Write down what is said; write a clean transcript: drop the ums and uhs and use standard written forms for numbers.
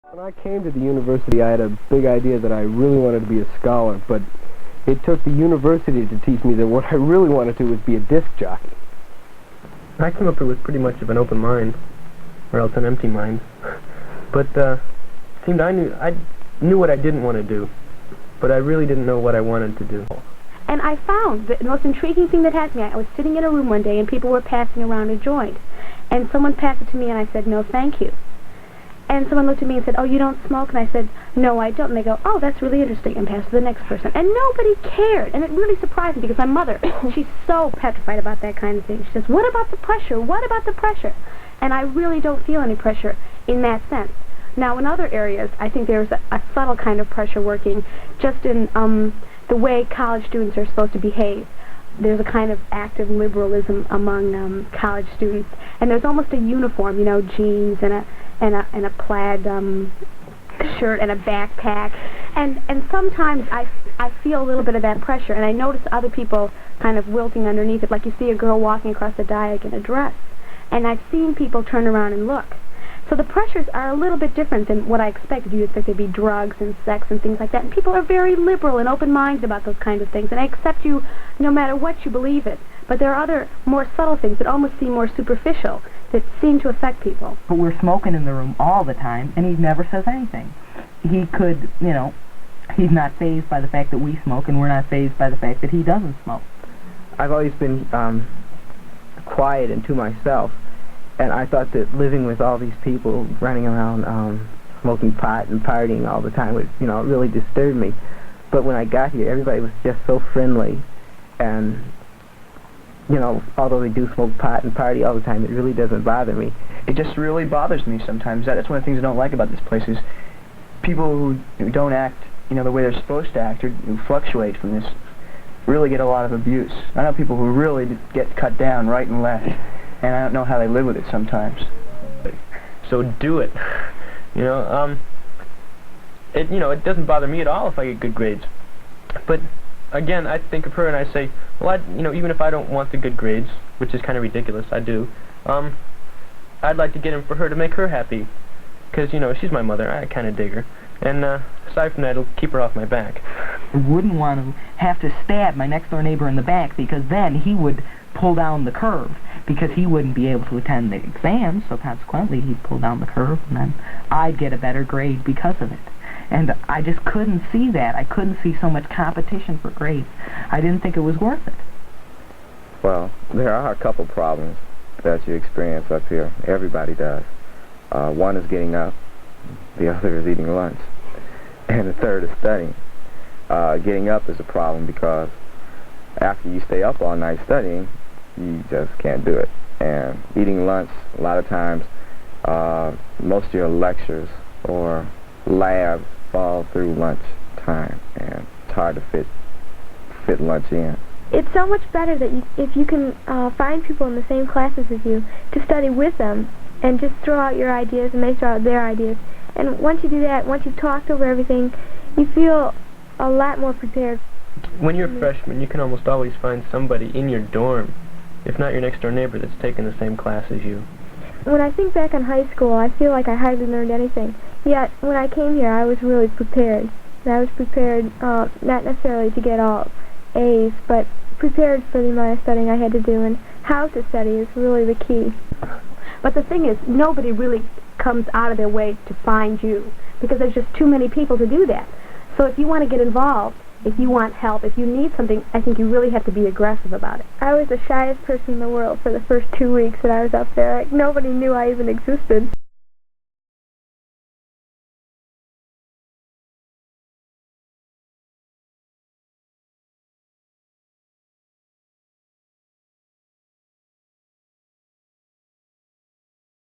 When I came to the university, I had a big idea that I really wanted to be a scholar, but it took the university to teach me that what I really wanted to was be a disc jockey. I came up here with pretty much of an open mind, or else an empty mind. But it seemed I knew what I didn't want to do, but I really didn't know what I wanted to do. And I found the most intriguing thing that happened to me. I was sitting in a room one day and people were passing around a joint, and someone passed it to me and I said, "No, thank you." And someone looked at me and said, "Oh, you don't smoke?" And I said, "No, I don't." And they go, "Oh, that's really interesting," and passed to the next person. And nobody cared. And it really surprised me because my mother, she's so petrified about that kind of thing. She says, "What about the pressure? What about the pressure?" And I really don't feel any pressure in that sense. Now, in other areas, I think there's a subtle kind of pressure working just in the way college students are supposed to behave. There's a kind of active liberalism among college students. And there's almost a uniform, you know, jeans and a plaid shirt and a backpack, and sometimes I feel a little bit of that pressure, and I notice other people kind of wilting underneath it, like you see a girl walking across the dike in a dress, and I've seen people turn around and look. So the pressures are a little bit different than what I expected. You expect there to be drugs and sex and things like that, and people are very liberal and open-minded about those kinds of things, and I accept you no matter what you believe in. But there are other more subtle things that almost seem more superficial that seem to affect people. But we're smoking in the room all the time, and he never says anything. He could, you know, he's not fazed by the fact that we smoke, and we're not fazed by the fact that he doesn't smoke. I've always been quiet and to myself, and I thought that living with all these people running around smoking pot and partying all the time would, you know, really disturb me. But when I got here, everybody was just so friendly, and you know, although they do smoke pot and party all the time, it really doesn't bother me. It just really bothers me sometimes. That's one of the things I don't like about this place is people who don't act, you know, the way they're supposed to act or who fluctuate from this really get a lot of abuse. I know people who really get cut down right and left, and I don't know how they live with it sometimes. So do it. You know, it doesn't bother me at all if I get good grades. But again, I think of her and I say, well, even if I don't want the good grades, which is kind of ridiculous, I do, I'd like to get them for her to make her happy. Because, you know, she's my mother, I kind of dig her. And aside from that, it'll keep her off my back. I wouldn't want to have to stab my next-door neighbor in the back, because then he would pull down the curve, because he wouldn't be able to attend the exams, so consequently he'd pull down the curve, and then I'd get a better grade because of it. And I just couldn't see that. I couldn't see so much competition for grades. I didn't think it was worth it. Well, there are a couple problems that you experience up here. Everybody does. One is getting up. The other is eating lunch. And the third is studying. Getting up is a problem because after you stay up all night studying, you just can't do it. And eating lunch, a lot of times, most of your lectures or labs fall through lunch time, and it's hard to fit lunch in. It's so much better that if you can find people in the same classes as you to study with them and just throw out your ideas and they throw out their ideas. And once you do that, once you've talked over everything, you feel a lot more prepared. When you're a freshman, you can almost always find somebody in your dorm, if not your next door neighbor, that's taken the same class as you. When I think back on high school, I feel like I hardly learned anything. Yet, when I came here, I was really prepared. And I was prepared not necessarily to get all A's, but prepared for the amount of studying I had to do, and how to study is really the key. But the thing is, nobody really comes out of their way to find you, because there's just too many people to do that. So if you want to get involved, if you want help, if you need something, I think you really have to be aggressive about it. I was the shyest person in the world for the first 2 weeks that I was up there. Like, nobody knew I even existed.